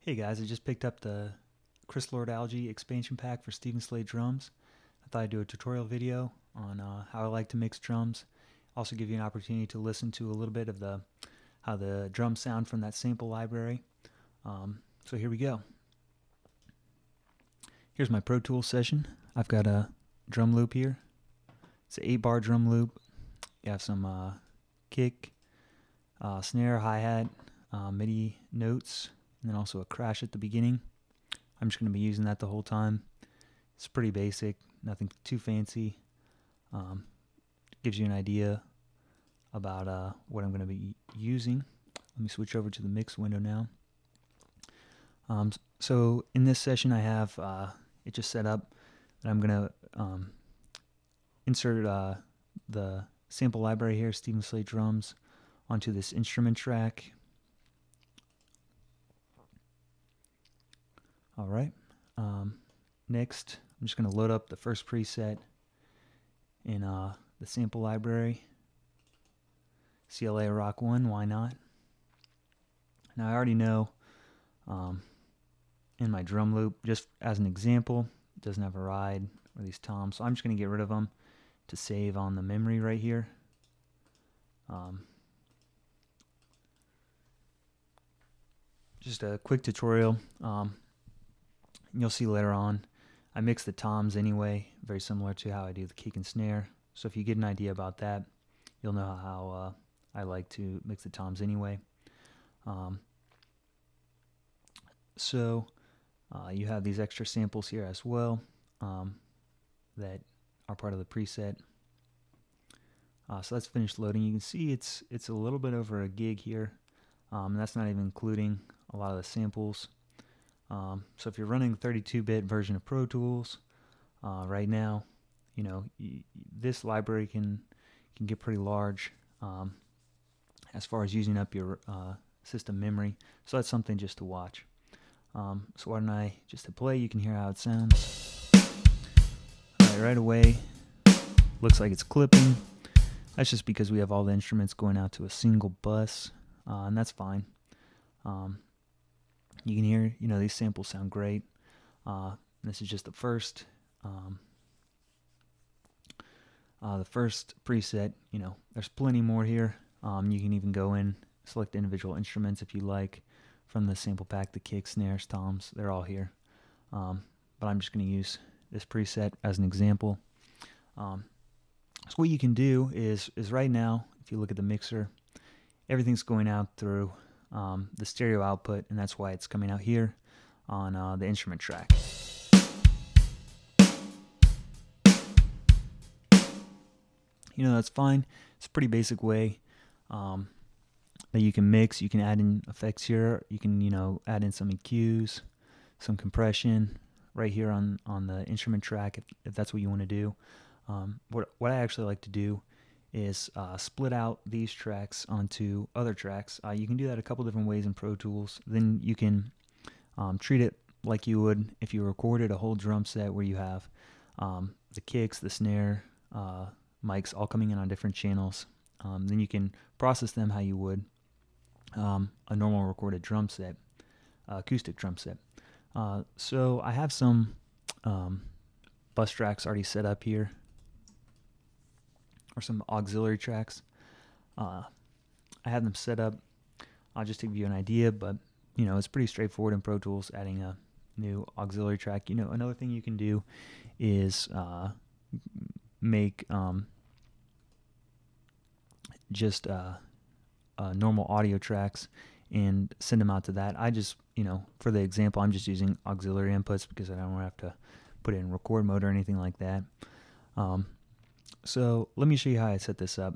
Hey guys, I just picked up the CLA Expansion Pack for Steven Slate Drums. I thought I'd do a tutorial video on how I like to mix drums. Also give you an opportunity to listen to a little bit of how the drums sound from that sample library. So here we go. Here's my Pro Tools session. I've got a drum loop here. It's an 8-bar drum loop. You have some kick, snare, hi-hat, MIDI notes, and then also a crash at the beginning. I'm just going to be using that the whole time. It's pretty basic, nothing too fancy. Gives you an idea about what I'm going to be using. Let me switch over to the mix window now. So in this session I have it just set up that I'm going to insert the sample library here, Steven Slate Drums, onto this instrument track. Alright, next I'm just going to load up the first preset in the sample library, CLA Rock 1, why not? Now I already know in my drum loop, just as an example, it doesn't have a ride or these toms, so I'm just going to get rid of them to save on the memory right here. Just a quick tutorial. You'll see later on, I mix the toms anyway, very similar to how I do the kick and snare. So if you get an idea about that, you'll know how I like to mix the toms anyway. You have these extra samples here as well that are part of the preset. So that's finished loading. You can see it's a little bit over a gig here. And that's not even including a lot of the samples. So if you're running the 32-bit version of Pro Tools right now, you know this library can get pretty large as far as using up your system memory. So that's something just to watch. So why don't I just hit play? You can hear how it sounds. Right away, looks like it's clipping. That's just because we have all the instruments going out to a single bus, and that's fine. You can hear, these samples sound great. This is just the first preset. There's plenty more here. You can even go in, select individual instruments if you like from the sample pack, the kick, snares, toms, they're all here. But I'm just going to use this preset as an example. So what you can do is right now, if you look at the mixer, everything's going out through the stereo output, and that's why it's coming out here on the instrument track. That's fine. It's a pretty basic way that you can mix. You can add in effects here. You can add in some EQs, some compression right here on the instrument track if that's what you want to do. What I actually like to do is split out these tracks onto other tracks. You can do that a couple different ways in Pro Tools. Then you can treat it like you would if you recorded a whole drum set where you have the kicks, the snare, mics all coming in on different channels. Then you can process them how you would a normal recorded drum set, acoustic drum set. So I have some bus tracks already set up here, or some auxiliary tracks. I have them set up. I'll just to give you an idea, but it's pretty straightforward in Pro Tools adding a new auxiliary track. Another thing you can do is make just normal audio tracks and send them out to that. I just, for the example, I'm just using auxiliary inputs because I don't have to put it in record mode or anything like that. So let me show you how I set this up.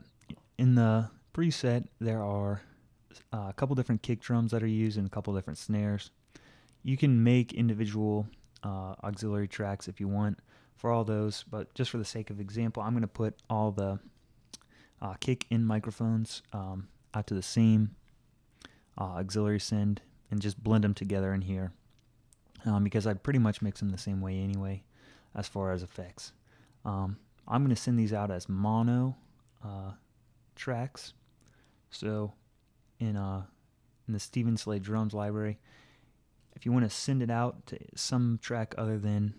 In the preset, there are a couple different kick drums that are used and a couple different snares. You can make individual auxiliary tracks if you want for all those, but just for the sake of example, I'm going to put all the kick in microphones out to the same auxiliary send and just blend them together in here because I'd pretty much mix them the same way anyway as far as effects. I'm going to send these out as mono tracks. So in the Steven Slate Drums library, if you want to send it out to some track other than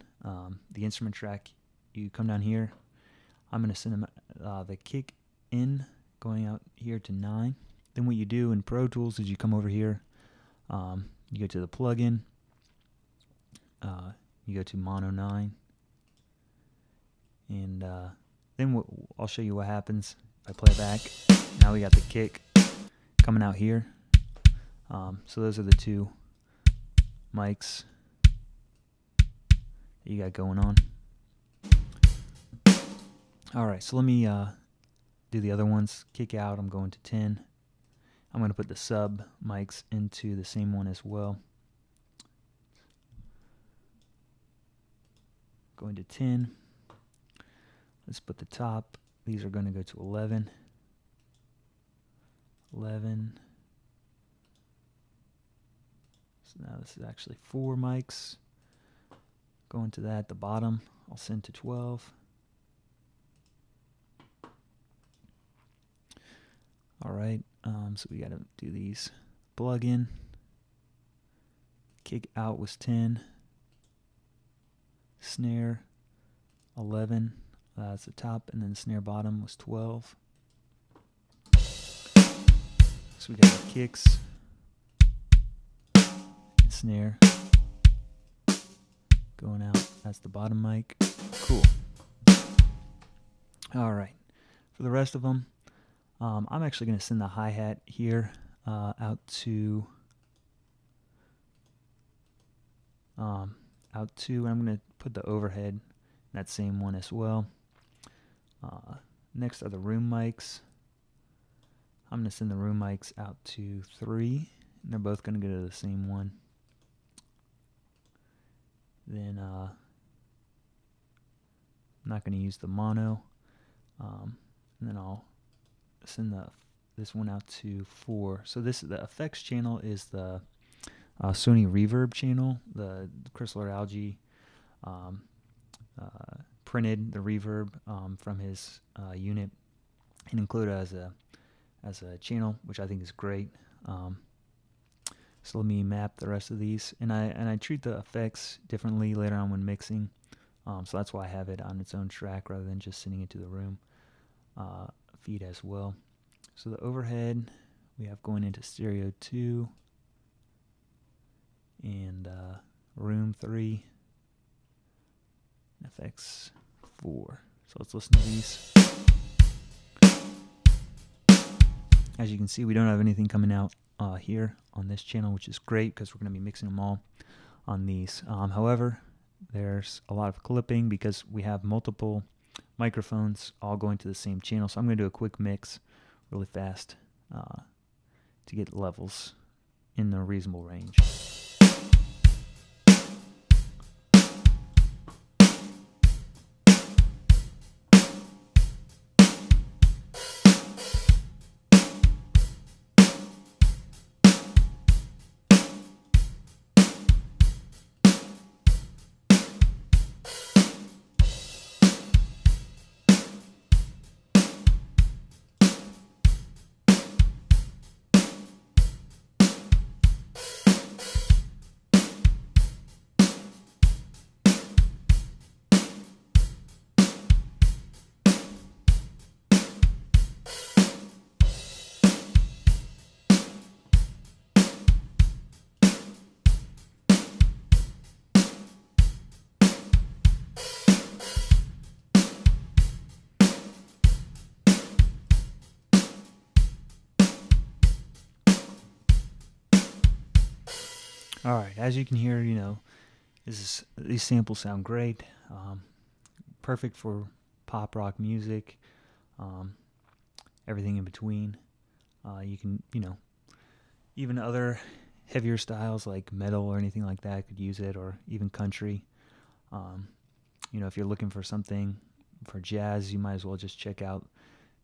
the instrument track, you come down here. I'm going to send them the kick in, going out here to 9. Then what you do in Pro Tools is you come over here, you go to the plugin, you go to Mono 9, and then I'll show you what happens if I play back. Now we got the kick coming out here. So those are the two mics that you got going on. Alright, so let me do the other ones. Kick out, I'm going to 10. I'm going to put the sub mics into the same one as well. Going to 10. Let's put the top. These are going to go to 11. 11. So now this is actually 4 mics. Going to that, the bottom, I'll send to 12. Alright, so we got to do these. Plug in. Kick out was 10. Snare 11. That's the top, and then snare bottom was 12. So we got the kicks, and snare going out. That's the bottom mic. Cool. Alright, for the rest of them, I'm actually going to send the hi-hat here out to, I'm going to put the overhead in that same one as well. Next are the room mics. I'm going to send the room mics out to 3, and they're both going to go to the same one. Then I'm not going to use the mono, and then I'll send this one out to 4. So the effects channel is the Sony Reverb channel. The Chrysler Algae printed the reverb from his unit and included as a channel, which I think is great. So let me map the rest of these, and I treat the effects differently later on when mixing. So that's why I have it on its own track rather than just sending it to the room feed as well. So the overhead we have going into stereo 2 and room 3, FX 4. So let's listen to these. As you can see, we don't have anything coming out here on this channel, which is great because we're going to be mixing them all on these. However, there's a lot of clipping because we have multiple microphones all going to the same channel. So I'm going to do a quick mix really fast to get levels in a reasonable range. Alright, as you can hear, these samples sound great. Perfect for pop rock music, everything in between. You can, even other heavier styles like metal or anything like that could use it, or even country. If you're looking for something for jazz, you might as well just check out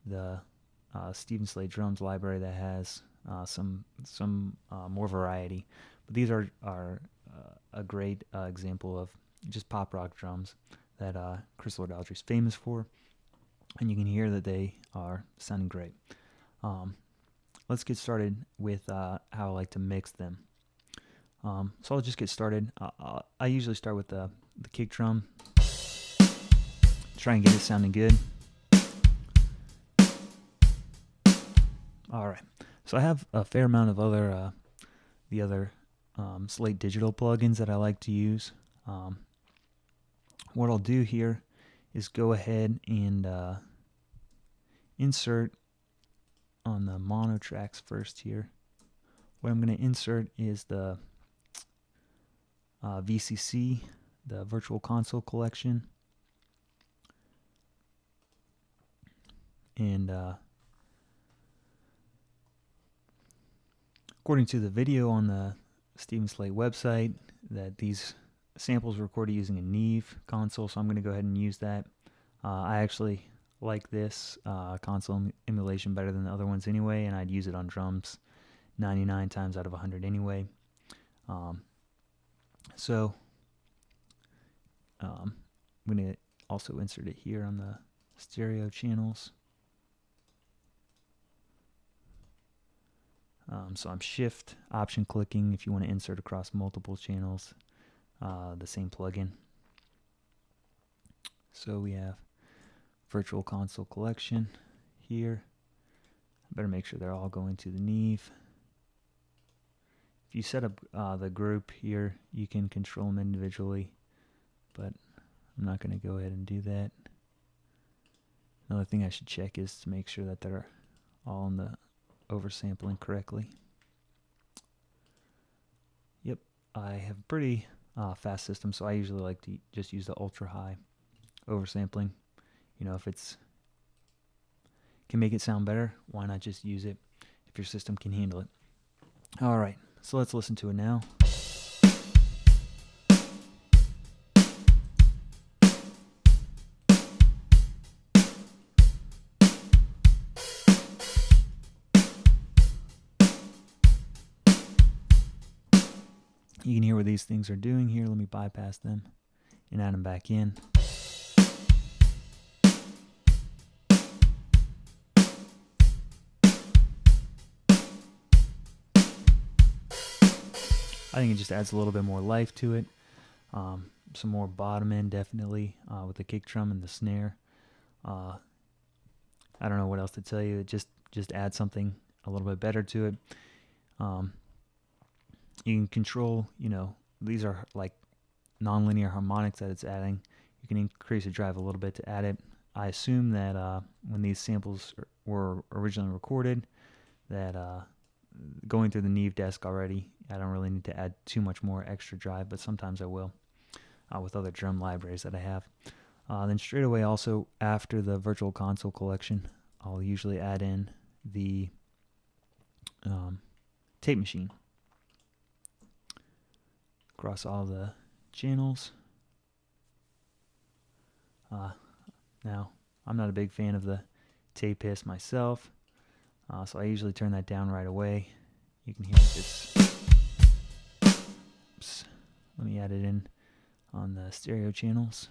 the Steven Slate Drums library that has some more variety. But these are a great example of just pop rock drums that Chrysler Algae is famous for, and you can hear that they are sounding great. Let's get started with how I like to mix them. So I'll just get started. I usually start with the kick drum. Try and get it sounding good. Alright, so I have a fair amount of other the other Slate Digital plugins that I like to use. What I'll do here is go ahead and insert on the mono tracks first here. What I'm going to insert is the VCC, the Virtual Console Collection. And according to the video on the Steven Slate website, that these samples were recorded using a Neve console, so I'm going to go ahead and use that. I actually like this console emulation better than the other ones anyway, and I'd use it on drums 99 times out of 100 anyway. So I'm going to also insert it here on the stereo channels. So I'm shift option clicking if you want to insert across multiple channels the same plugin. So we have Virtual Console Collection here. I better make sure they're all going to the Neve. If you set up the group here, you can control them individually, but I'm not going to go ahead and do that. Another thing I should check is to make sure that they're all in the oversampling correctly. Yep, I have a pretty fast system, so I usually like to just use the ultra high oversampling. You know, if it's can make it sound better, why not just use it if your system can handle it? All right, so let's listen to it now. You can hear what these things are doing here. Let me bypass them and add them back in. I think it just adds a little bit more life to it. Some more bottom end definitely with the kick drum and the snare. I don't know what else to tell you. It just adds something a little bit better to it. You can control, you know, these are like nonlinear harmonics that it's adding. You can increase the drive a little bit to add it. I assume that when these samples were originally recorded, that going through the Neve desk already, I don't really need to add too much more extra drive, but sometimes I will with other drum libraries that I have. Then straight away also after the Virtual Console Collection, I'll usually add in the tape machine across all the channels. Now, I'm not a big fan of the tape hiss myself, so I usually turn that down right away. You can hear it just... Oops. Let me add it in on the stereo channels.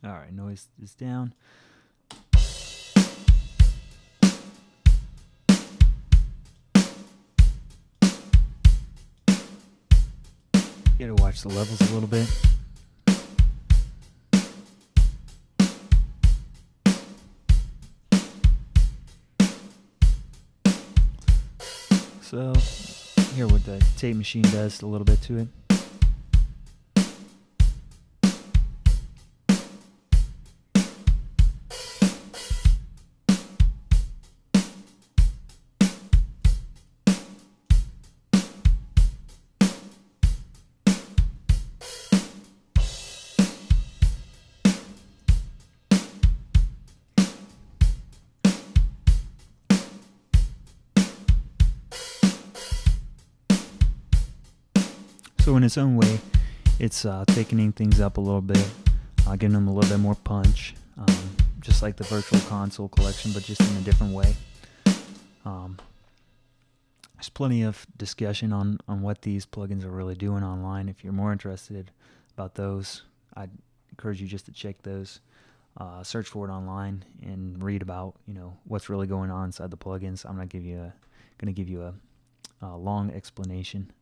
All right, noise is down. You gotta watch the levels a little bit. So, hear what the tape machine does a little bit to it. So in its own way, it's thickening things up a little bit, giving them a little bit more punch, just like the Virtual Console Collection, but just in a different way. There's plenty of discussion on what these plugins are really doing online. If you're more interested about those, I'd encourage you just to check those. Search for it online and read about what's really going on inside the plugins. I'm not going to give you a long explanation.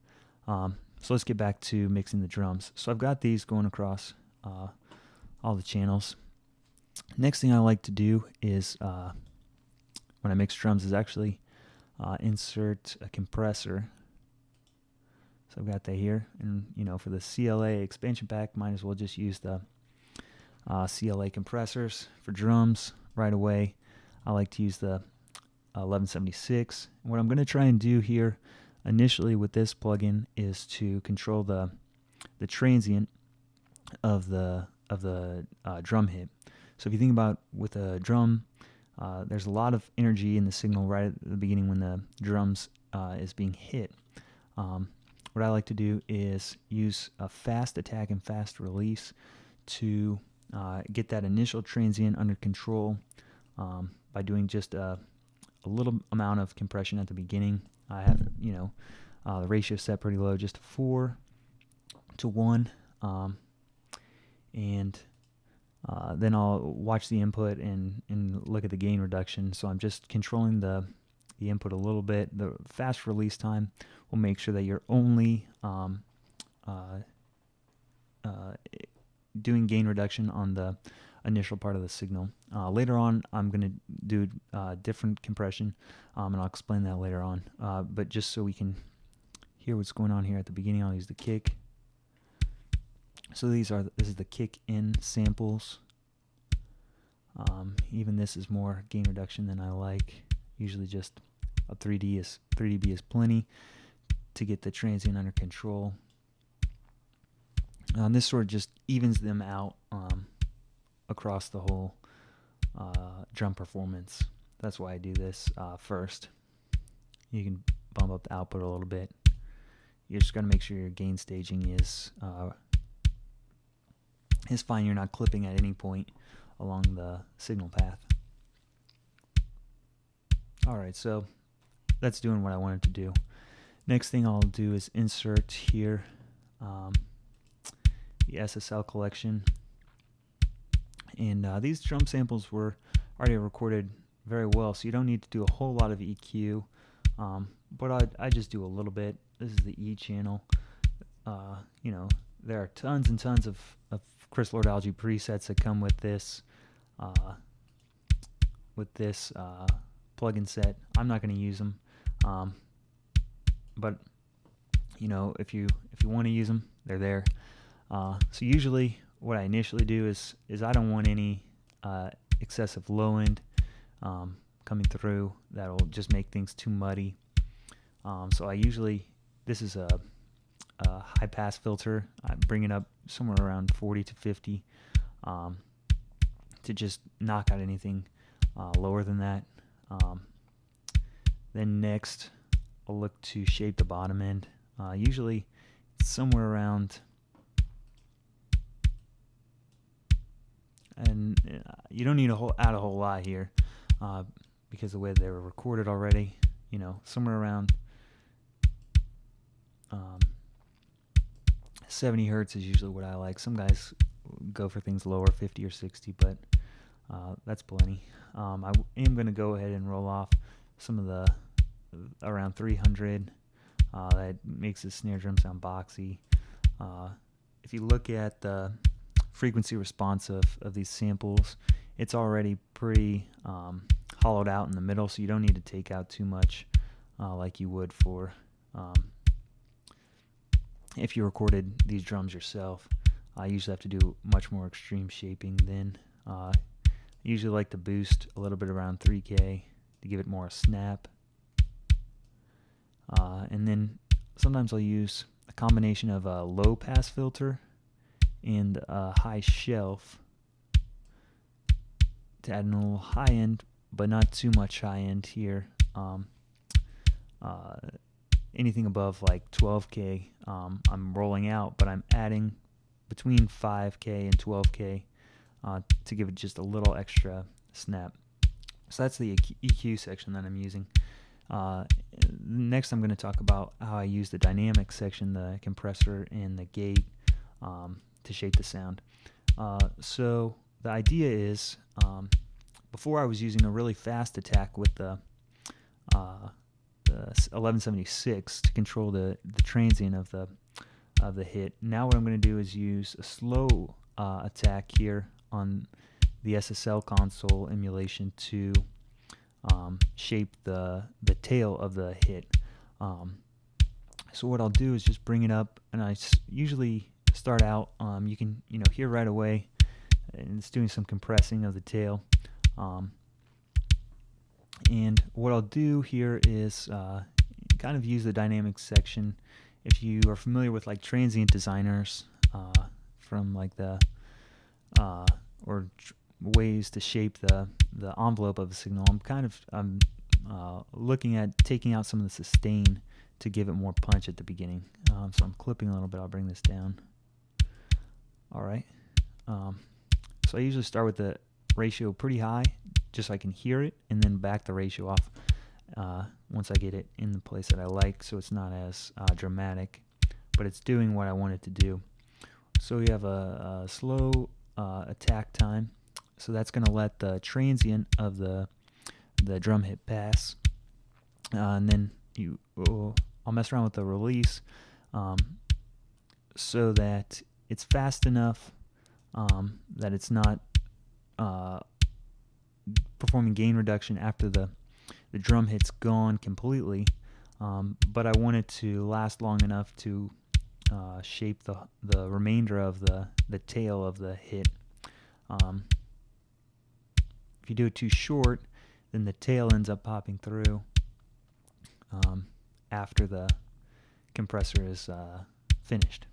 So let's get back to mixing the drums. So I've got these going across all the channels. Next thing I like to do is when I mix drums is actually insert a compressor. So I've got that here, and for the CLA Expansion Pack, might as well just use the CLA compressors for drums right away. I like to use the 1176. And what I'm going to try and do here initially with this plugin is to control the transient of the drum hit. So if you think about with a drum, there's a lot of energy in the signal right at the beginning when the drums is being hit. What I like to do is use a fast attack and fast release to get that initial transient under control by doing just a little amount of compression at the beginning. I have the ratio set pretty low, just 4:1, and then I'll watch the input and look at the gain reduction. So I'm just controlling the input a little bit. The fast release time will make sure that you're only doing gain reduction on the initial part of the signal. Later on, I'm going to do different compression, and I'll explain that later on. But just so we can hear what's going on here at the beginning, I'll use the kick. So this is the kick in samples. Even this is more gain reduction than I like. Usually just a 3 dB is plenty to get the transient under control. This sort of just evens them out across the whole drum performance. That's why I do this first. You can bump up the output a little bit. You just got to make sure your gain staging is fine. You're not clipping at any point along the signal path. Alright, so that's doing what I wanted to do. Next thing I'll do is insert here the SSL collection. And these drum samples were already recorded very well, so you don't need to do a whole lot of EQ. But I just do a little bit. This is the E channel. There are tons and tons of Chris Lord Algae presets that come with this plugin set. I'm not going to use them, but if you want to use them, they're there. So usually what I initially do is I don't want any excessive low end coming through. That'll just make things too muddy. So this is a high pass filter. I bring it up somewhere around 40 to 50 to just knock out anything lower than that. Then next I'll look to shape the bottom end. Usually somewhere around, and you don't need to add a whole lot here because the way they were recorded already, somewhere around 70 hertz is usually what I like. Some guys go for things lower, 50 or 60, but that's plenty. I am going to go ahead and roll off some of the around 300. That makes the snare drum sound boxy. If you look at the frequency response of these samples, it's already pretty hollowed out in the middle, so you don't need to take out too much like you would for if you recorded these drums yourself. I usually have to do much more extreme shaping then. I usually like to boost a little bit around 3K to give it more a snap. And then sometimes I'll use a combination of a low pass filter and a high shelf to add in a little high end, but not too much high end here. Anything above like 12K I'm rolling out, but I'm adding between 5K and 12K to give it just a little extra snap. So that's the EQ section that I'm using. Next, I'm going to talk about how I use the dynamic section, the compressor and the gate, to shape the sound. So the idea is, before I was using a really fast attack with the 1176 to control the transient of the hit. Now what I'm going to do is use a slow attack here on the SSL console emulation to shape the tail of the hit. So what I'll do is just bring it up, and I usually start out. You can hear right away, and it's doing some compressing of the tail. And what I'll do here is kind of use the dynamics section. If you are familiar with like transient designers from like the ways to shape the envelope of a signal, I'm looking at taking out some of the sustain to give it more punch at the beginning. So I'm clipping a little bit. I'll bring this down. All right. So I usually start with the ratio pretty high, just so I can hear it, and then back the ratio off once I get it in the place that I like, so it's not as dramatic, but it's doing what I want it to do. So we have a slow attack time, so that's going to let the transient of the drum hit pass, and then I'll mess around with the release so that it's fast enough that it's not performing gain reduction after the drum hit's gone completely, but I want it to last long enough to shape the remainder of the tail of the hit. If you do it too short, then the tail ends up popping through after the compressor is finished.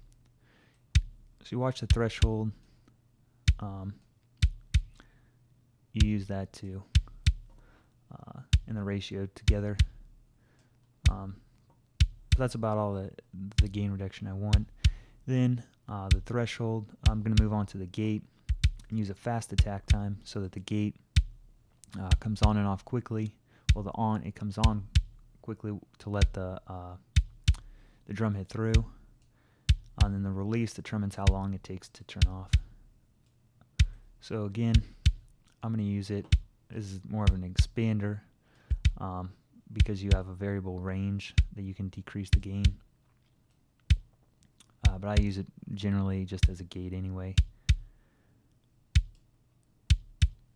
So you watch the threshold. You use that to and the ratio together. That's about all the gain reduction I want. Then the threshold, I'm going to move on to the gate and use a fast attack time so that the gate comes on and off quickly. Well, it comes on quickly to let the drum hit through, and then the release determines how long it takes to turn off. So again, I'm going to use it. This is more of an expander because you have a variable range that you can decrease the gain. But I use it generally just as a gate anyway.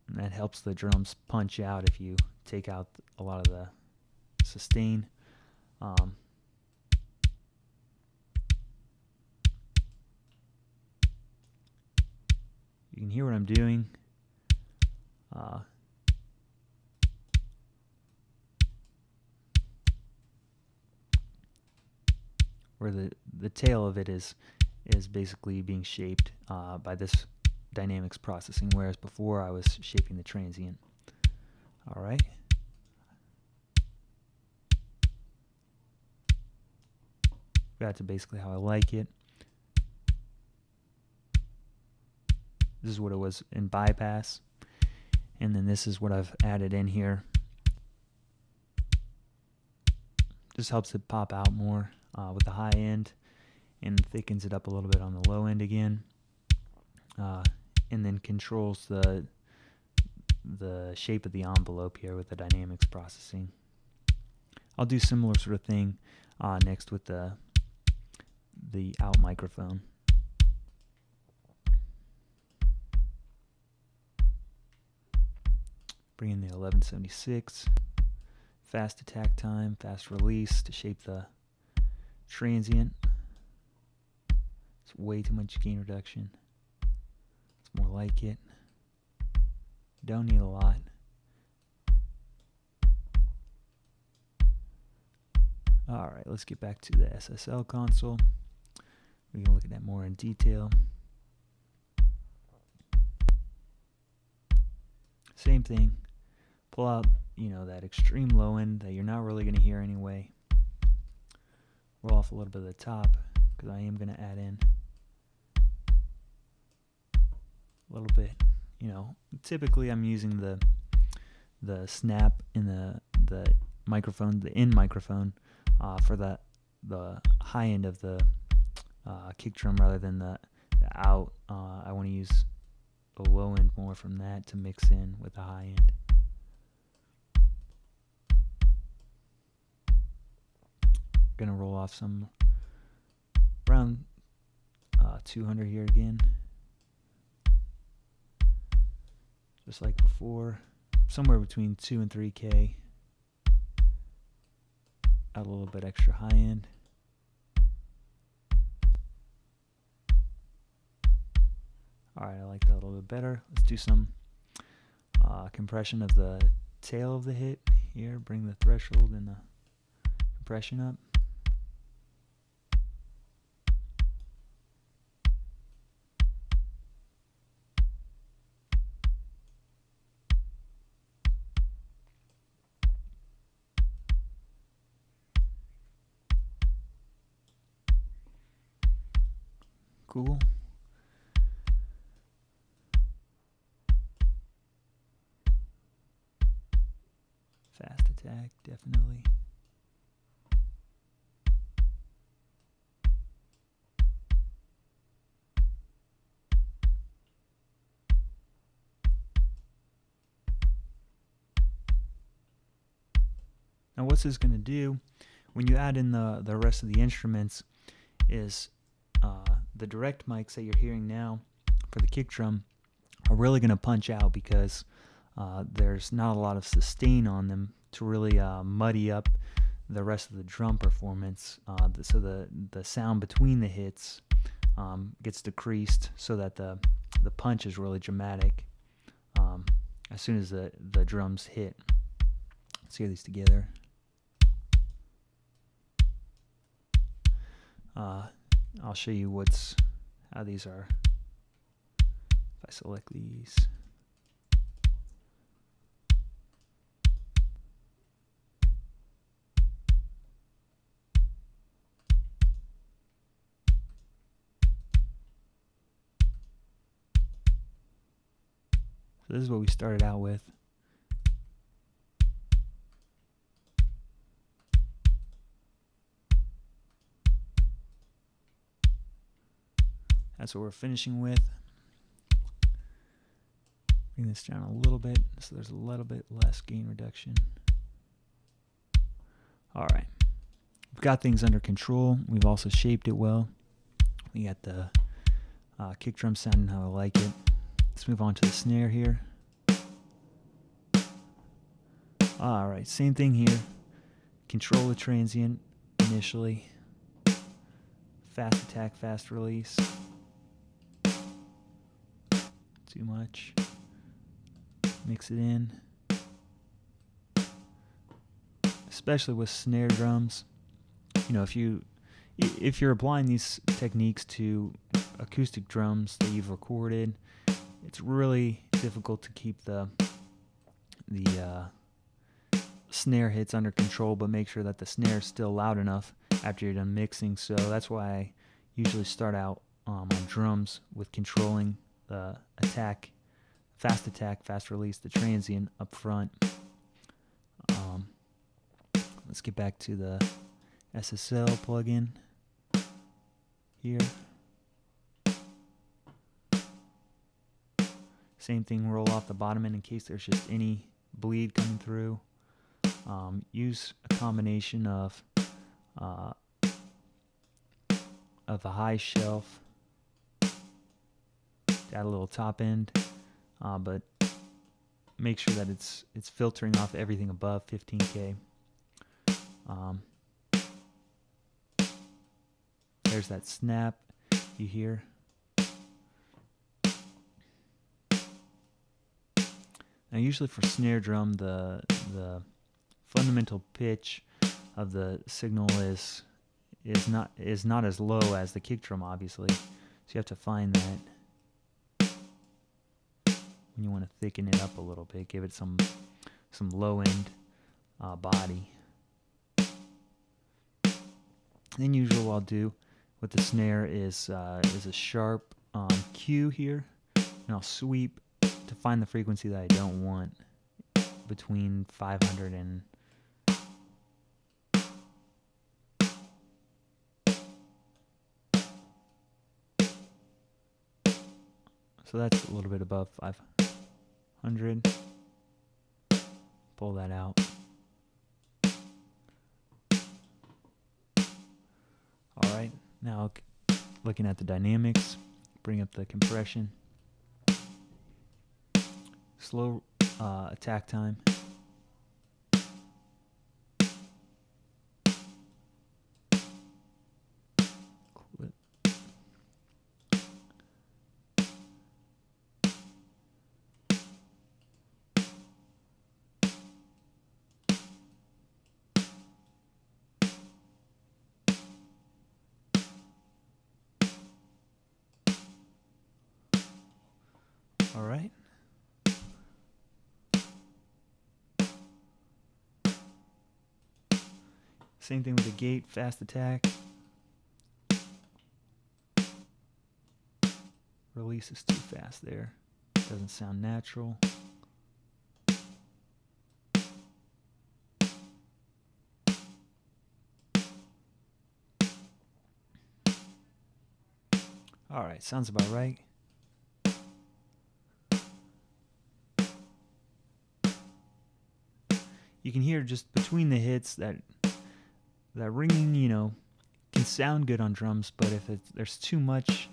And that helps the drums punch out if you take out a lot of the sustain. You can hear what I'm doing. Where the tail of it is basically being shaped by this dynamics processing, whereas before I was shaping the transient. All right. That's basically how I like it. This is what it was in bypass, and then this is what I've added in here. Just helps it pop out more with the high end, and thickens it up a little bit on the low end again, and then controls the shape of the envelope here with the dynamics processing. I'll do similar sort of thing next with the out microphone. Bring in the 1176, fast attack time, fast release to shape the transient. It's way too much gain reduction. It's more like it. Don't need a lot. Alright, let's get back to the SSL console. We can look at that more in detail. Same thing. Pull out, that extreme low end that you're not really going to hear anyway. Roll off a little bit of the top because I am going to add in a little bit. Typically I'm using the snap in the microphone, the in microphone, for the high end of the kick drum rather than the out. I want to use the low end more from that to mix in with the high end. Gonna roll off some around 200 here again, just like before, somewhere between 2 and 3K. Add a little bit extra high end. Alright, I like that a little bit better. Let's do some compression of the tail of the hit here. Bring the threshold and the compression up. Cool. Fast attack, definitely. Now what's this going to do when you add in the rest of the instruments is the direct mics that you're hearing now for the kick drum are really going to punch out because there's not a lot of sustain on them to really muddy up the rest of the drum performance. So the sound between the hits gets decreased so that the punch is really dramatic as soon as the drums hit. Let's hear these together. I'll show you how these are. If I select these. So this is what we started out with. That's what we're finishing with. Bring this down a little bit so there's a little bit less gain reduction. Alright. We've got things under control. We've also shaped it well. We got the kick drum sounding how I like it. Let's move on to the snare here. Alright, same thing here. Control the transient initially. Fast attack, fast release. Too much. Mix it in. Especially with snare drums. You know, if you're applying these techniques to acoustic drums that you've recorded, it's really difficult to keep the snare hits under control, but make sure that the snare is still loud enough after you're done mixing. So that's why I usually start out on drums with controlling the attack, fast release, the transient up front. Let's get back to the SSL plugin here. Same thing, roll off the bottom end in case there's just any bleed coming through. Use a combination of a high shelf to add a little top end, but make sure that it's filtering off everything above 15K. There's that snap you hear. Now usually for snare drum, the fundamental pitch of the signal is not as low as the kick drum, obviously. So you have to find that. When you want to thicken it up a little bit, give it some low end body. Then usually what I'll do with the snare is a sharp Q here, and I'll sweep to find the frequency that I don't want between 500 and So that's a little bit above 500. Pull that out. All right, now looking at the dynamics, bring up the compression. Slow attack time. Clip. All right. Same thing with the gate, fast attack. Release is too fast there. Doesn't sound natural. All right, sounds about right. You can hear just between the hits that ringing, you know, can sound good on drums, but if there's too much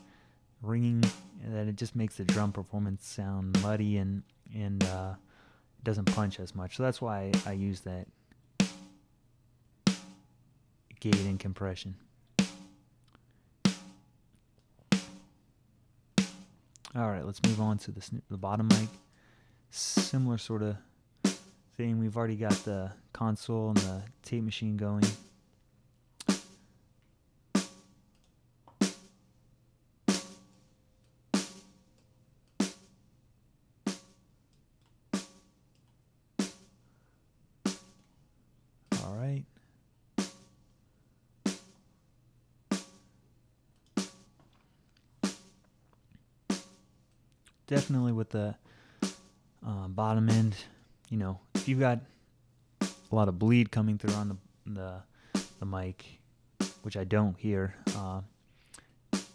ringing, that it just makes the drum performance sound muddy and it doesn't punch as much. So that's why I use that gate and compression. All right, let's move on to the bottom mic. Similar sort of thing. We've already got the console and the tape machine going. All right. Definitely with the bottom end, you know, if you've got a lot of bleed coming through on the mic, which I don't here,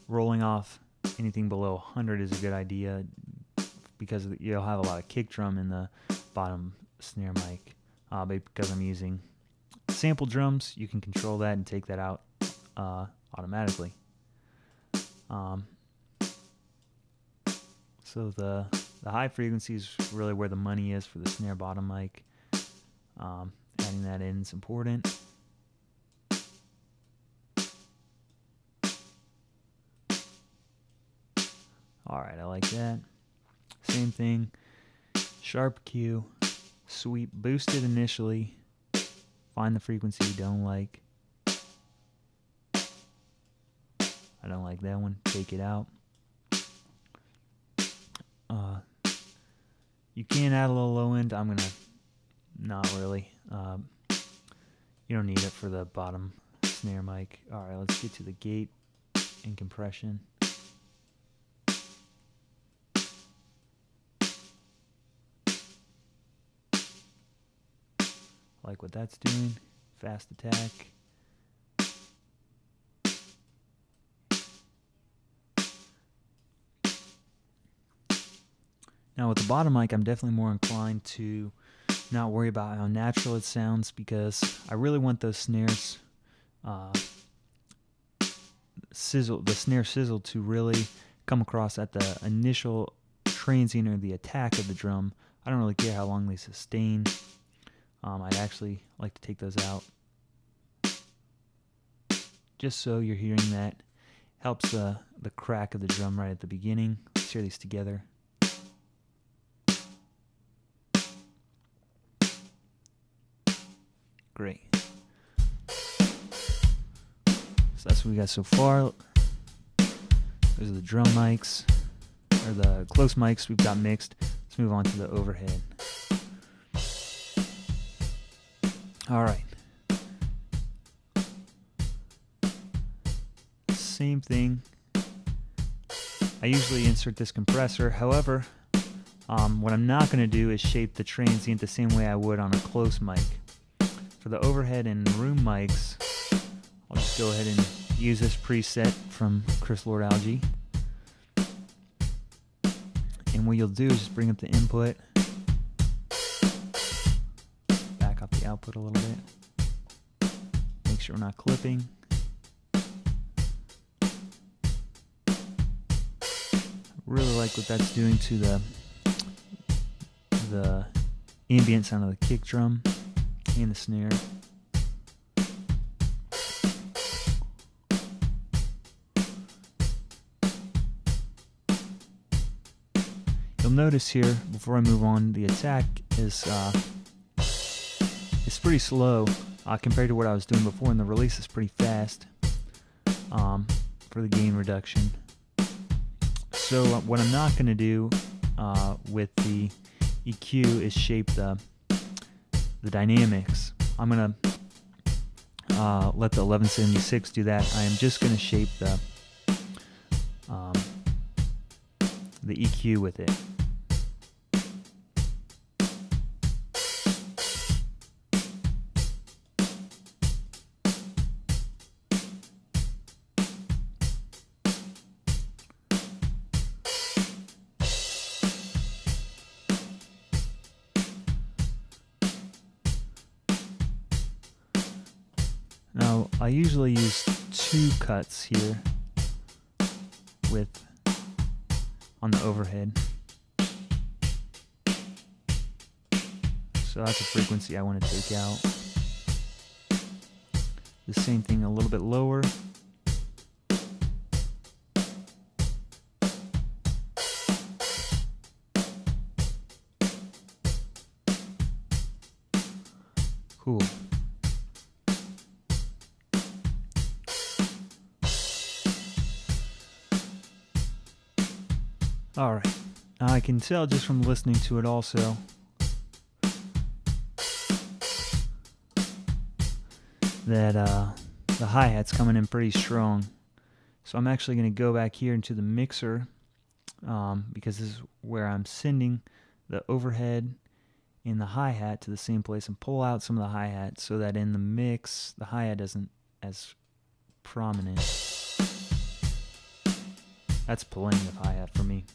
rolling off anything below 100 is a good idea because you'll have a lot of kick drum in the bottom snare mic. Because I'm using sample drums, you can control that and take that out automatically. So the high frequency is really where the money is for the snare bottom mic. Adding that in is important. Alright, I like that. Same thing. Sharp Q. Sweep boosted initially. Find the frequency you don't like. I don't like that one. Take it out. You can add a little low end. I'm gonna not really. You don't need it for the bottom snare mic. All right, let's get to the gate and compression. Like what that's doing. Fast attack. Now with the bottom mic, I'm definitely more inclined to not worry about how natural it sounds because I really want those snares the snare sizzle to really come across at the initial transient or the attack of the drum. I don't really care how long they sustain. I'd actually like to take those out just so you're hearing that. Helps the crack of the drum right at the beginning. Let's hear these together. Great. So that's what we got so far. Those are the drum mics, or the close mics we've got mixed. Let's move on to the overhead. All right. Same thing. I usually insert this compressor. However, what I'm not going to do is shape the transient the same way I would on a close mic. For the overhead and room mics, I'll just go ahead and use this preset from Chris Lord Algae. And what you'll do is just bring up the input, back up the output a little bit, make sure we're not clipping. Really like what that's doing to the ambient sound of the kick drum and the snare. You'll notice here, before I move on, the attack is it's pretty slow compared to what I was doing before, and the release is pretty fast for the gain reduction. So what I'm not going to do with the EQ is shape the dynamics. I'm going to let the 1176 do that. I am just going to shape the EQ with it. Now, I usually use 2 cuts here on the overhead. So that's a frequency I want to take out. The same thing a little bit lower. Cool. Alright, I can tell just from listening to it also that the hi-hat's coming in pretty strong. So I'm actually going to go back here into the mixer because this is where I'm sending the overhead and the hi-hat to the same place, and pull out some of the hi-hat so that in the mix the hi-hat isn't as prominent. That's plenty of hi-hat for me.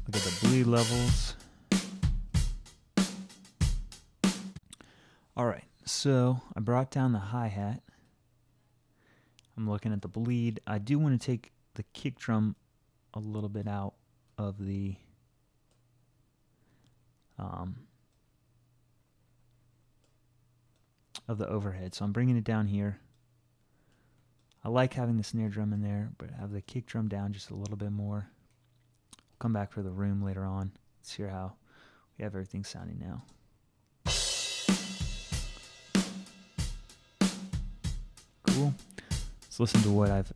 Look at the bleed levels. Alright, so I brought down the hi-hat. I'm looking at the bleed. I do want to take the kick drum a little bit out of the overhead. So I'm bringing it down here. I like having the snare drum in there, but have the kick drum down just a little bit more. We'll come back for the room later on. Let's hear how we have everything sounding now. Cool. Let's listen to what I've...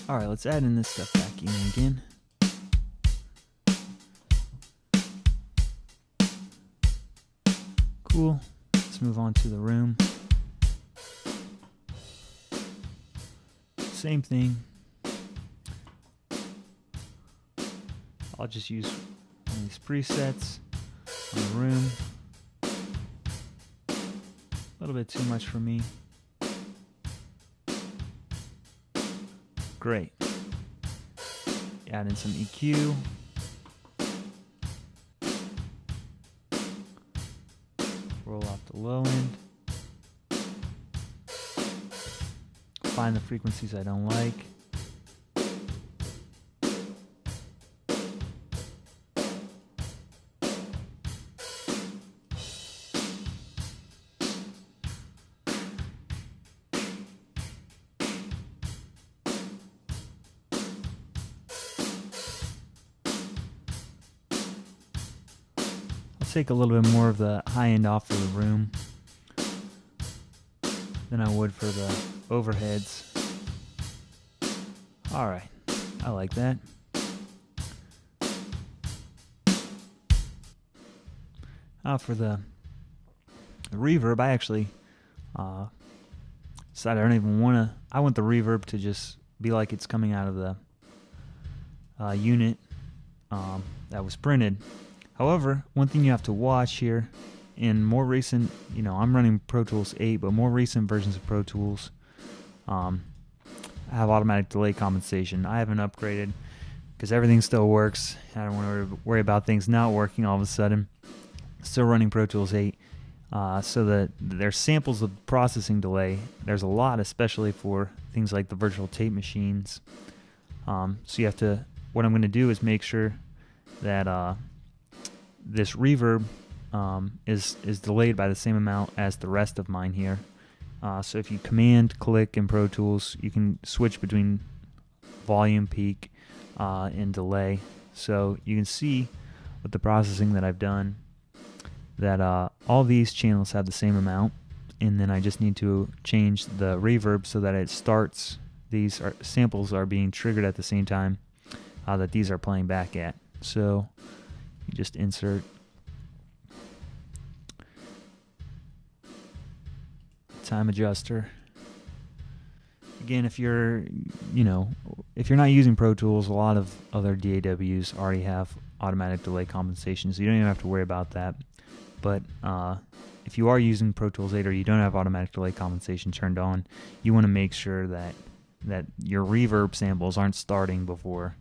Alright, let's add in this stuff back in again. Cool. Let's move on to the room. Same thing. I'll just use one of these presets on the room. A little bit too much for me. Great. Add in some EQ. Roll off the low end. Find the frequencies I don't like. Take a little bit more of the high end off of the room than I would for the overheads. Alright, I like that. For the The reverb, I actually decided I don't even want to. I want the reverb to just be like it's coming out of the unit that was printed. However, one thing you have to watch here, in more recent, I'm running Pro Tools 8, but more recent versions of Pro Tools have automatic delay compensation. I haven't upgraded because everything still works. I don't want to worry about things not working all of a sudden. Still running Pro Tools 8. So that there's samples of processing delay. There's a lot, especially for things like the virtual tape machines. So you have to, what I'm going to do is make sure that this reverb is delayed by the same amount as the rest of mine here. So if you command click in Pro Tools, you can switch between volume, peak, and delay. So you can see with the processing that I've done that all these channels have the same amount, and then I just need to change the reverb so that it starts, samples are being triggered at the same time that these are playing back at. So you just insert time adjuster. Again, if you're not using Pro Tools, a lot of other DAWs already have automatic delay compensation, so you don't even have to worry about that. But if you are using Pro Tools 8 or you don't have automatic delay compensation turned on, you want to make sure that your reverb samples aren't starting before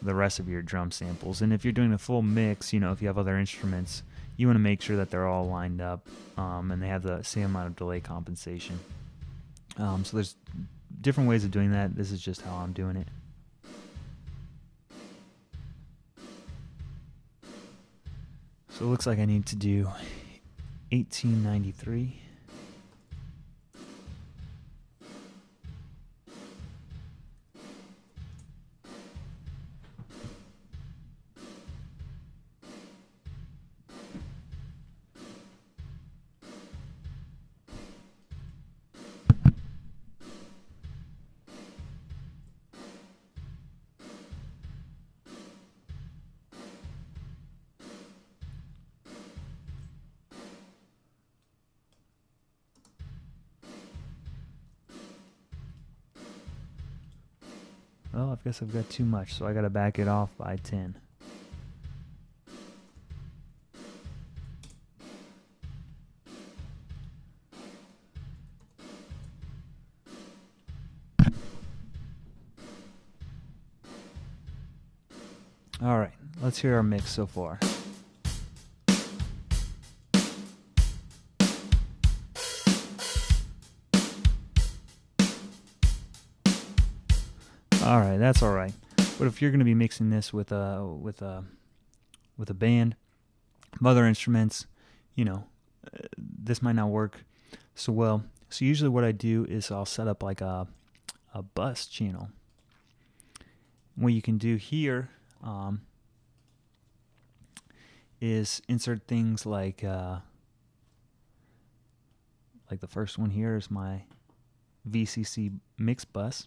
the rest of your drum samples. And if you're doing a full mix, if you have other instruments, you want to make sure that they're all lined up and they have the same amount of delay compensation. So there's different ways of doing that. This is just how I'm doing it. So it looks like I need to do 1893. Well, I guess I've got too much, so I gotta back it off by 10. All right, let's hear our mix so far. All right, that's all right. But if you're going to be mixing this with a band, other instruments, this might not work so well. So usually what I do is I'll set up like a bus channel. What you can do here is insert things like the first one here is my VCC mix bus.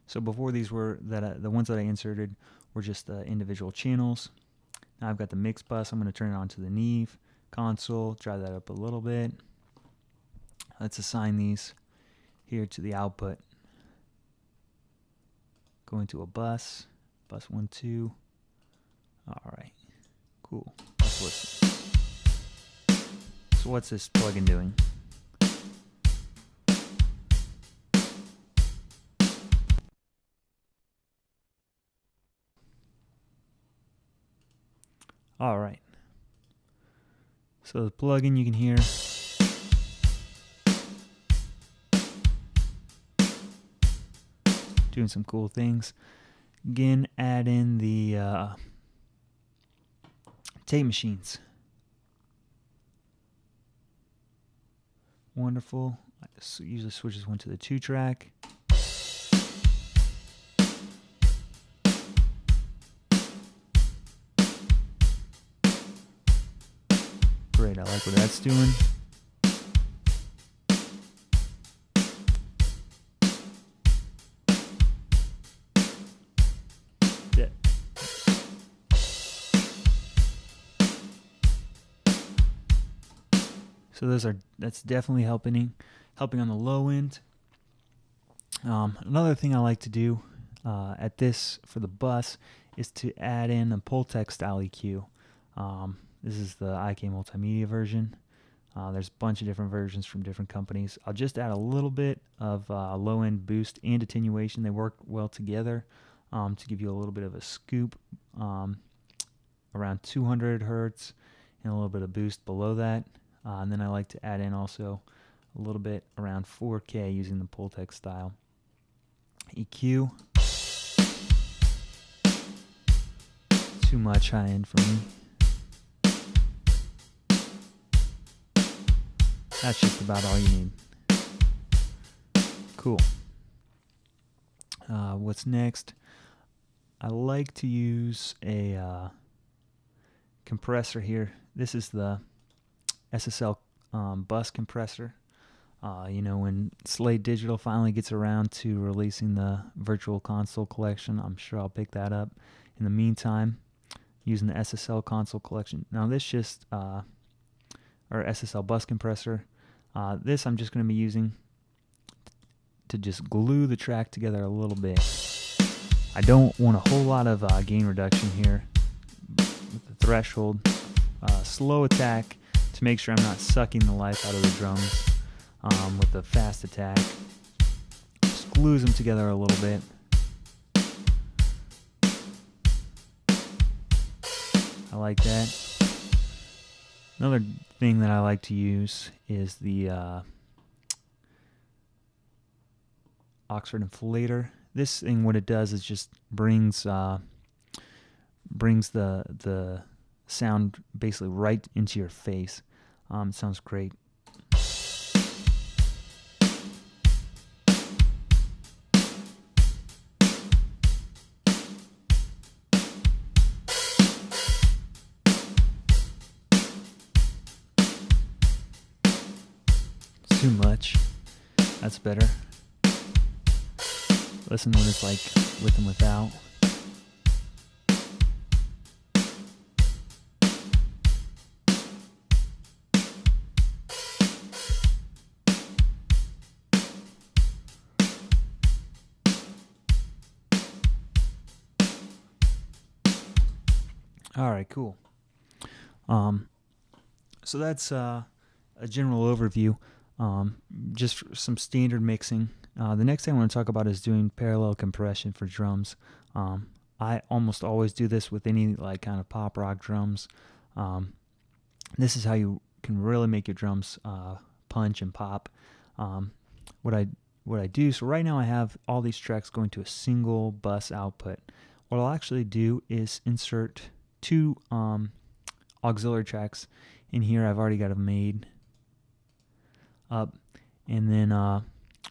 So before these were the ones that I inserted were just the individual channels. Now I've got the mix bus. I'm going to turn it on to the Neve console, drive that up a little bit. Let's assign these here to the output. Go into a bus 1, 2. All right, cool. Let's listen. So what's this plugin doing? All right. So the plugin you can hear. Doing some cool things. Again, add in the tape machines. Wonderful. I usually switch this one to the 2-track. Great, I like what that's doing. Yeah. So that's definitely helping on the low end. Another thing I like to do at this for the bus is to add in a Pultec style EQ. This is the IK Multimedia version. There's a bunch of different versions from different companies. I'll just add a little bit of low-end boost and attenuation. They work well together to give you a little bit of a scoop around 200 hertz and a little bit of boost below that. And then I like to add in also a little bit around 4K using the Pultec style EQ. Too much high end for me. That's just about all you need. Cool. What's next? I like to use a compressor here. This is the SSL bus compressor. When Slate Digital finally gets around to releasing the Virtual Console collection, I'm sure I'll pick that up. In the meantime, using the SSL console collection. Now this just, or SSL bus compressor. This I'm just going to be using to just glue the track together a little bit. I don't want a whole lot of gain reduction here with the threshold. Slow attack to make sure I'm not sucking the life out of the drums with the fast attack. Just glues them together a little bit. I like that. Another thing that I like to use is the Oxford inflator. This thing, what it does is just brings the sound basically right into your face. It sounds great. Too much. That's better. Listen what it's like with and without. All right, cool. So that's a general overview. Just some standard mixing. The next thing I want to talk about is doing parallel compression for drums. I almost always do this with any kind of pop rock drums. This is how you can really make your drums punch and pop. What I do, so right now I have all these tracks going to a single bus output. What I'll actually do is insert two auxiliary tracks in here. I've already got them made up, and then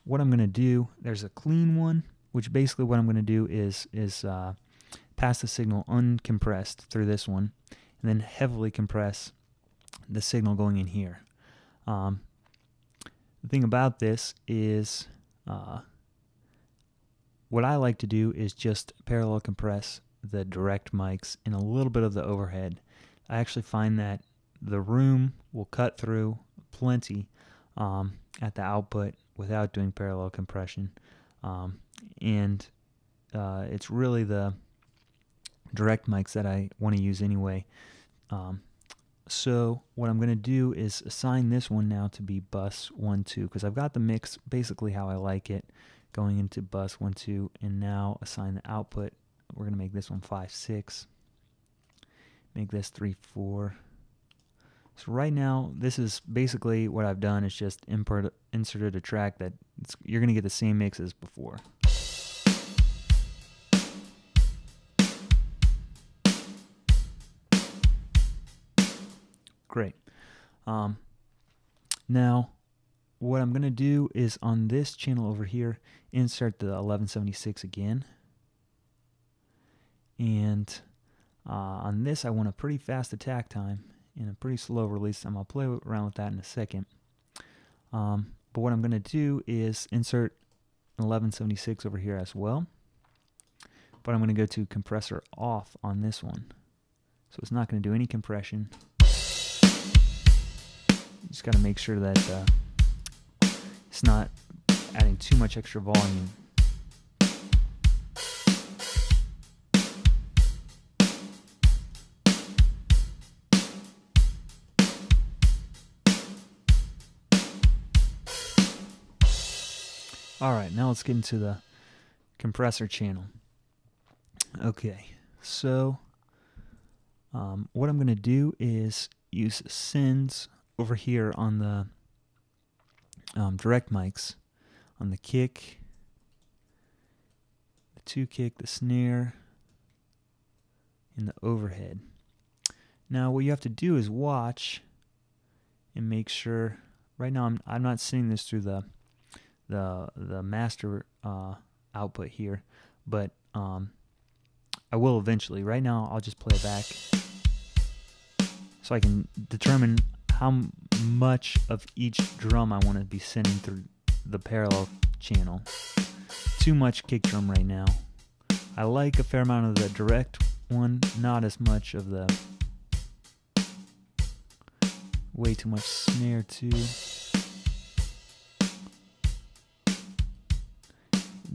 what I'm going to do, there's a clean one, which basically what I'm going to do is pass the signal uncompressed through this one, and then heavily compress the signal going in here. The thing about this is what I like to do is just parallel compress the direct mics and a little bit of the overhead. I actually find that the room will cut through plenty at the output without doing parallel compression, and it's really the direct mics that I want to use anyway. So what I'm going to do is assign this one now to be bus 1, 2, because I've got the mix basically how I like it going into bus 1, 2, and now assign the output. We're going to make this one 5, 6, make this 3, 4. So right now, this is basically what I've done is just inserted a track that you're going to get the same mix as before. Great. Now, what I'm going to do is on this channel over here, insert the 1176 again. And on this, I want a pretty fast attack time and a pretty slow release time. I'll play around with that in a second. But what I'm going to do is insert an 1176 over here as well. But I'm going to go to compressor off on this one. So it's not going to do any compression. just got to make sure that it's not adding too much extra volume. Alright, now let's get into the compressor channel. Okay, so what I'm going to do is use sends over here on the direct mics, on the kick, the 2 kick, the snare, and the overhead. Now what you have to do is watch and make sure. Right now I'm not sending this through the master output here, but I will eventually. Right now I'll just play it back so I can determine how much of each drum I want to be sending through the parallel channel. Too much kick drum right now. I like a fair amount of the direct one, not as much of the way too much snare too.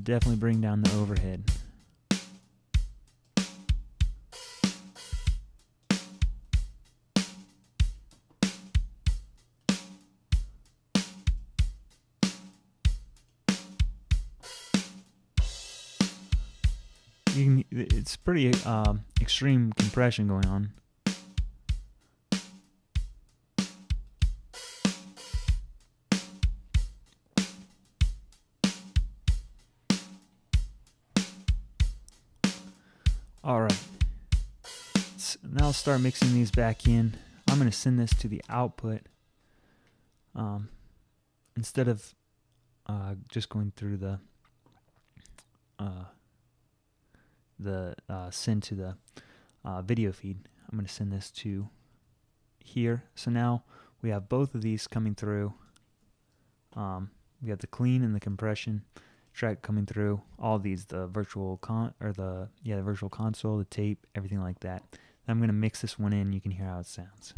Definitely bring down the overhead. It's pretty extreme compression going on. Alright, now I'll start mixing these back in. I'm going to send this to the output instead of just going through the send to the video feed. I'm going to send this to here. So now we have both of these coming through. We have the clean and the compression track coming through. All these, the virtual the virtual console, the tape, everything like that. I'm going to mix this one in. You can hear how it sounds.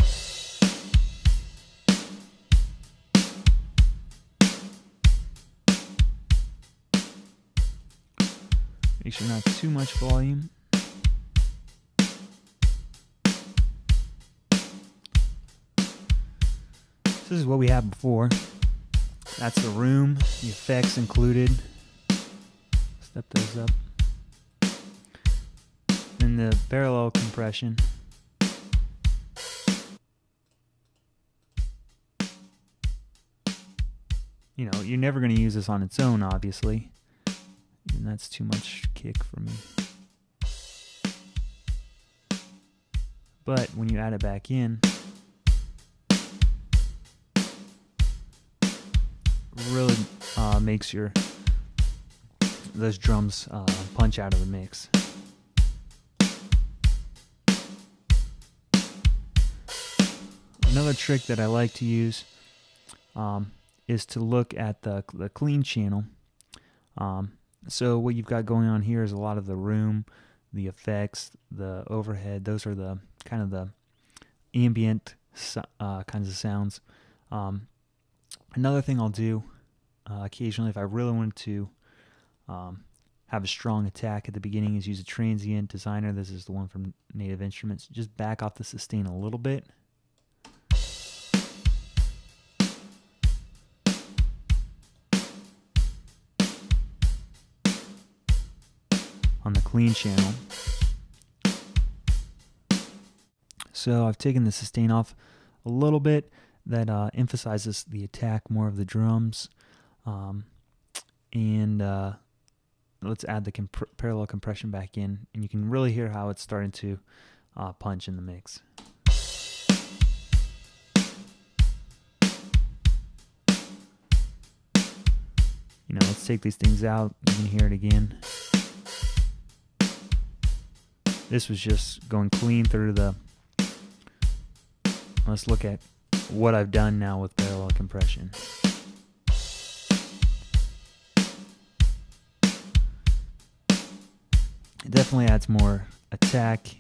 Make sure not too much volume. This is what we had before. That's the room, the effects included. Step those up. Then the parallel compression. You know, you're never going to use this on its own, obviously. And that's too much kick for me. But when you add it back in, really makes those drums punch out of the mix. Another trick that I like to use is to look at the clean channel. So what you've got going on here is a lot of the room, the effects, the overhead. Those are the kind of the ambient kinds of sounds. Another thing I'll do occasionally, if I really wanted to have a strong attack at the beginning, is use a transient designer. This is the one from Native Instruments. Just back off the sustain a little bit. On the clean channel. So I've taken the sustain off a little bit. That emphasizes the attack more of the drums. And let's add the parallel compression back in, and you can really hear how it's starting to punch in the mix. You know, let's take these things out. You can hear it again. This was just going clean through the... Let's look at what I've done now with parallel compression. It definitely adds more attack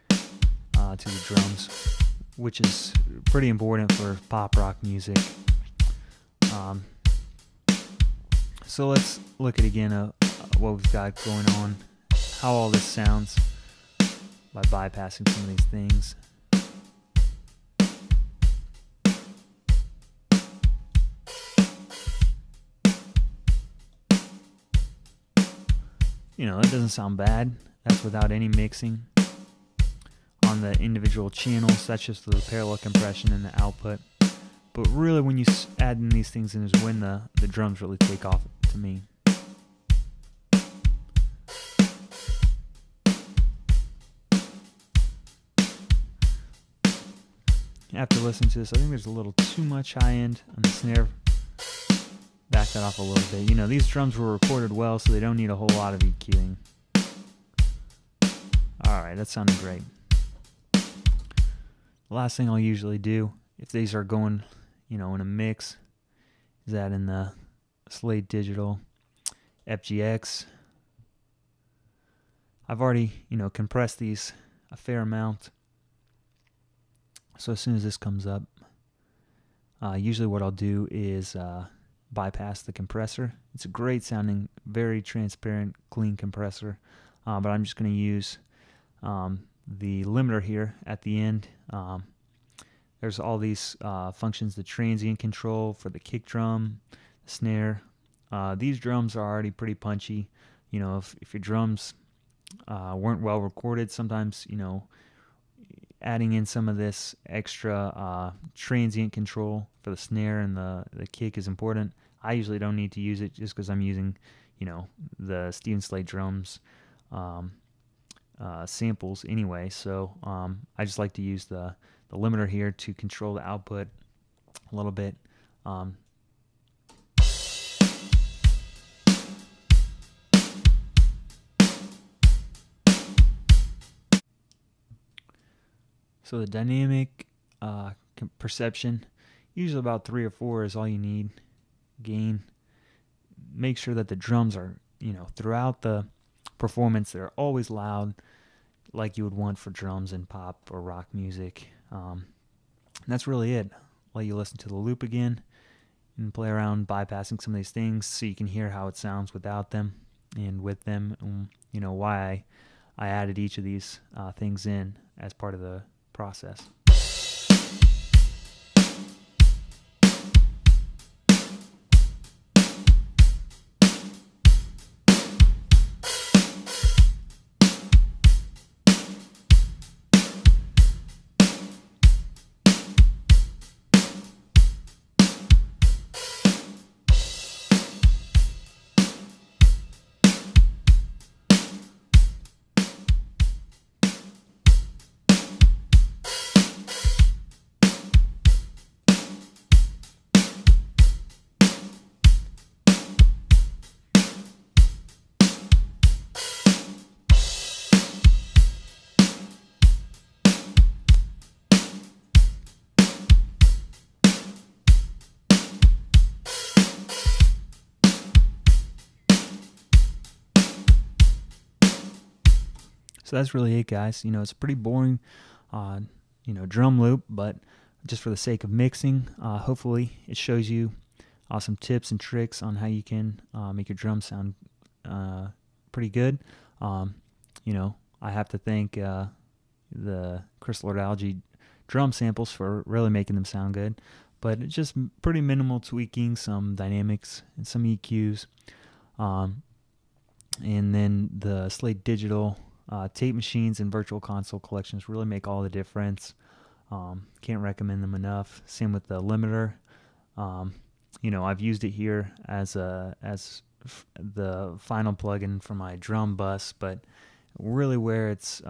to the drums which is pretty important for pop rock music. So let's look at again what we've got going on, how all this sounds by bypassing some of these things. You know, that doesn't sound bad. That's without any mixing on the individual channels. That's just the parallel compression and the output. But really, when you add in these things in is when the drums really take off to me. After listening to this, I think there's a little too much high end on the snare. Back that off a little bit. You know, these drums were recorded well, so they don't need a whole lot of EQing. Alright, that sounded great. The last thing I'll usually do, if these are going, you know, in a mix, is add in the Slate Digital FGX. I've already, you know, compressed these a fair amount. So as soon as this comes up, usually what I'll do is bypass the compressor. It's a great sounding, very transparent, clean compressor, but I'm just going to use the limiter here at the end. There's all these functions, the transient control for the kick drum, the snare. These drums are already pretty punchy. You know, if your drums weren't well recorded, sometimes, you know, adding in some of this extra transient control for the snare and the kick is important. I usually don't need to use it just because I'm using, you know, the Steven Slate Drums samples anyway. So I just like to use the limiter here to control the output a little bit. So the dynamic perception, usually about 3 or 4 is all you need. Gain. Make sure that the drums are, you know, throughout the performance, they're always loud, like you would want for drums in pop or rock music. And that's really it. Let you listen to the loop again and play around bypassing some of these things so you can hear how it sounds without them and with them, and, you know, why I added each of these things in as part of the process. So that's really it, guys. You know, it's a pretty boring, you know, drum loop, but just for the sake of mixing, hopefully it shows you some tips and tricks on how you can make your drums sound pretty good. You know, I have to thank the Crystal Lord Algae drum samples for really making them sound good, but it's just pretty minimal tweaking, some dynamics and some EQs, and then the Slate Digital tape machines and virtual console collections really make all the difference. Can't recommend them enough. Same with the limiter. You know, I've used it here as the final plugin for my drum bus, but really where it's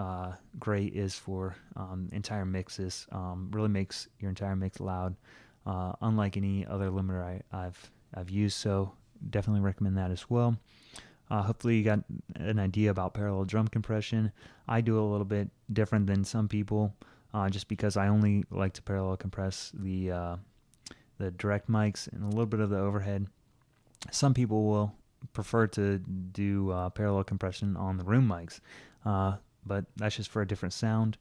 great is for entire mixes. Really makes your entire mix loud, unlike any other limiter I've used. So definitely recommend that as well. Hopefully you got an idea about parallel drum compression. I do a little bit different than some people, just because I only like to parallel compress the direct mics and a little bit of the overhead. Some people will prefer to do parallel compression on the room mics, but that's just for a different sound.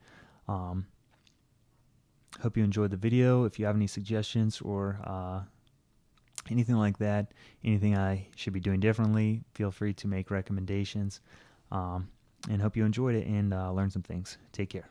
Hope you enjoyed the video. If you have any suggestions or anything like that, anything I should be doing differently, feel free to make recommendations. And hope you enjoyed it and learned some things. Take care.